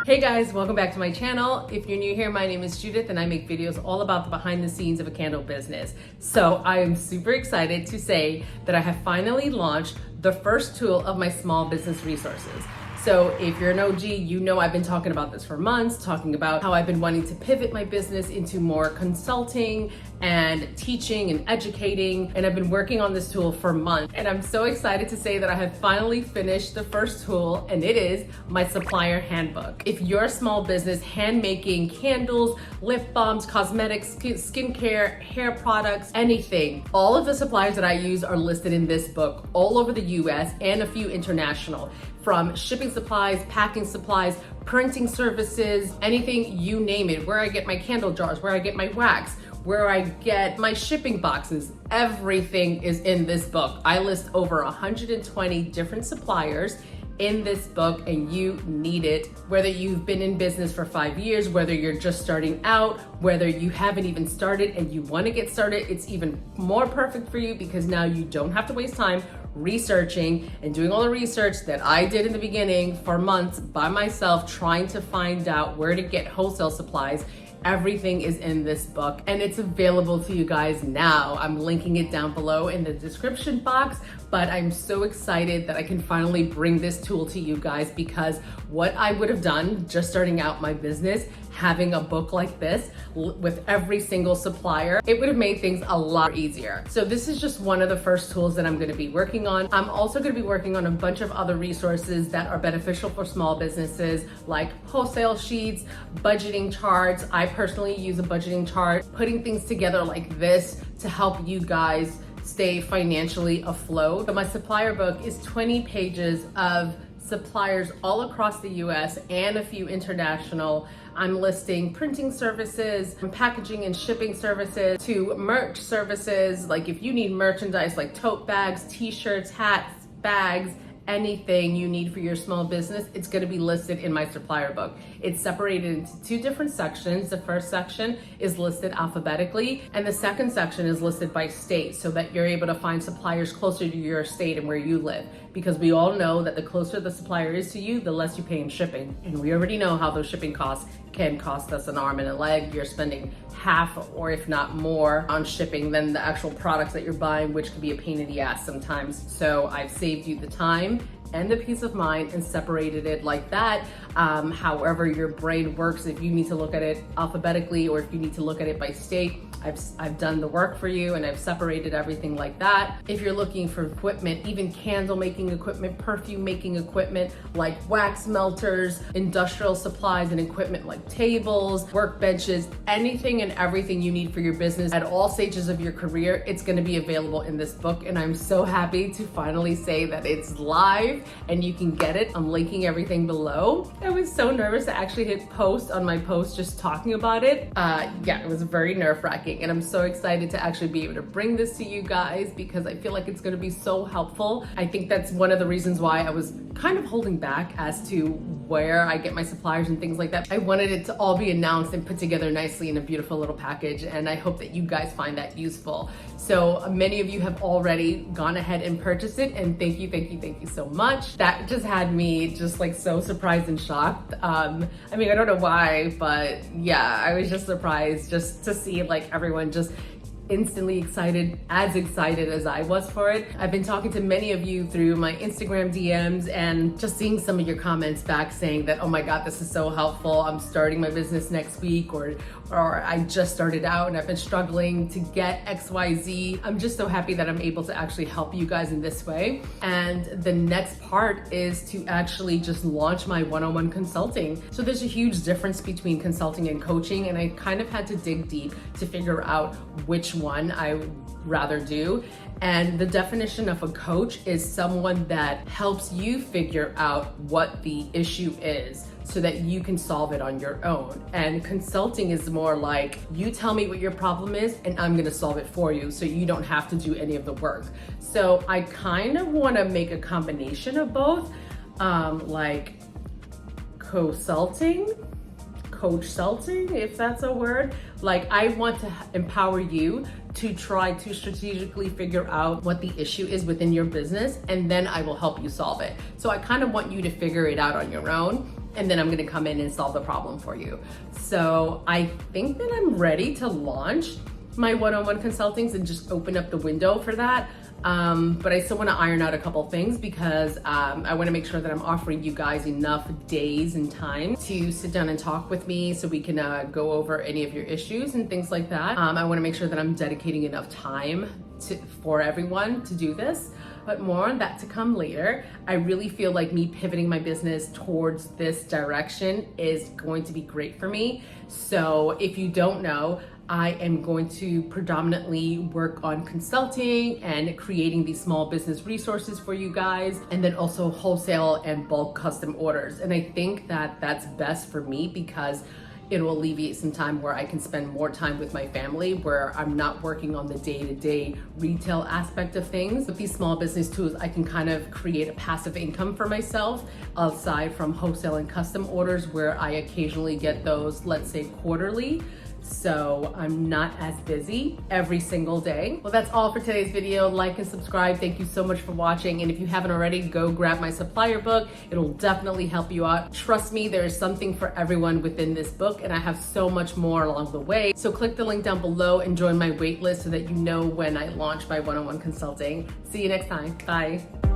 Hey guys, welcome back to my channel. If you're new here, my name is Judith and I make videos all about the behind the scenes of a candle business. So I am super excited to say that I have finally launched the first tool of my small business resources. So if you're an OG, you know I've been talking about this for months, talking about how I've been wanting to pivot my business into more consulting and teaching and educating, and I've been working on this tool for months. And I'm so excited to say that I have finally finished the first tool, and it is my supplier handbook. If you're a small business, hand making candles, lip balms, cosmetics, skincare, hair products, anything, all of the suppliers that I use are listed in this book all over the US and a few international. From shipping supplies, packing supplies, printing services, anything, you name it, where I get my candle jars, where I get my wax, where I get my shipping boxes, everything is in this book. I list over 120 different suppliers in this book, and you need it. Whether you've been in business for 5 years, whether you're just starting out, whether you haven't even started and you want to get started, it's even more perfect for you because now you don't have to waste time researching and doing all the research that I did in the beginning for months by myself, trying to find out where to get wholesale supplies. Everything is in this book and it's available to you guys now. I'm linking it down below in the description box, but I'm so excited that I can finally bring this tool to you guys, because what I would have done just starting out my business, having a book like this with every single supplier, it would have made things a lot easier. So this is just one of the first tools that I'm going to be working on. I'm also going to be working on a bunch of other resources that are beneficial for small businesses, like wholesale sheets, budgeting charts. I personally use a budgeting chart, putting things together like this to help you guys stay financially afloat. So my supplier book is 20 pages of suppliers all across the US and a few international. I'm listing printing services, from packaging and shipping services to merch services. Like if you need merchandise like tote bags, t-shirts, hats, bags, anything you need for your small business, it's going to be listed in my supplier book. It's separated into two different sections. The first section is listed alphabetically, and the second section is listed by state, so that you're able to find suppliers closer to your state and where you live. Because we all know that the closer the supplier is to you, the less you pay in shipping. And we already know how those shipping costs can cost us an arm and a leg. You're spending half or if not more on shipping than the actual products that you're buying, which can be a pain in the ass sometimes. So I've saved you the time and the peace of mind and separated it like that. However your brain works, if you need to look at it alphabetically or if you need to look at it by state, I've done the work for you and I've separated everything like that. If you're looking for equipment, even candle making equipment, perfume making equipment like wax melters, industrial supplies and equipment like tables, workbenches, anything and everything you need for your business at all stages of your career, it's going to be available in this book. And I'm so happy to finally say that it's live and you can get it. I'm linking everything below. I was so nervous to actually hit post on my post just talking about it. Yeah, it was very nerve-wracking. And I'm so excited to actually be able to bring this to you guys because I feel like it's going to be so helpful. I think that's one of the reasons why I was kind of holding back as to where I get my suppliers and things like that. I wanted it to all be announced and put together nicely in a beautiful little package, and I hope that you guys find that useful. So many of you have already gone ahead and purchased it, and thank you so much. That just had me just like so surprised and shocked. I mean, I don't know why, but yeah, I was just surprised just to see like everyone just instantly excited as I was for it. I've been talking to many of you through my Instagram DMs and just seeing some of your comments back saying that, oh my God, this is so helpful. I'm starting my business next week, or I just started out and I've been struggling to get XYZ. I'm just so happy that I'm able to actually help you guys in this way. And the next part is to actually just launch my one-on-one consulting. So there's a huge difference between consulting and coaching, and I kind of had to dig deep to figure out which one I would rather do. And the definition of a coach is someone that helps you figure out what the issue is so that you can solve it on your own. And consulting is more like, you tell me what your problem is and I'm gonna solve it for you so you don't have to do any of the work. So I kind of wanna make a combination of both, like coach-sulting, if that's a word. Like, I want to empower you to try to strategically figure out what the issue is within your business, and then I will help you solve it. So I kind of want you to figure it out on your own. and then I'm gonna come in and solve the problem for you. So I think that I'm ready to launch my one-on-one consultings and just open up the window for that. But I still want to iron out a couple things because I want to make sure that I'm offering you guys enough days and time to sit down and talk with me so we can go over any of your issues and things like that. I want to make sure that I'm dedicating enough time for everyone to do this, but more on that to come later. I really feel like me pivoting my business towards this direction is going to be great for me. So if you don't know, I am going to predominantly work on consulting and creating these small business resources for you guys, and then also wholesale and bulk custom orders. And I think that that's best for me because it will alleviate some time where I can spend more time with my family, where I'm not working on the day-to-day retail aspect of things. With these small business tools, I can kind of create a passive income for myself aside from wholesale and custom orders, where I occasionally get those, let's say quarterly. So I'm not as busy every single day. Well, that's all for today's video. Like and subscribe. Thank you so much for watching. And if you haven't already, go grab my supplier book. It'll definitely help you out. Trust me, there is something for everyone within this book, and I have so much more along the way. So click the link down below and join my wait list so that you know when I launch my one-on-one consulting. See you next time. Bye.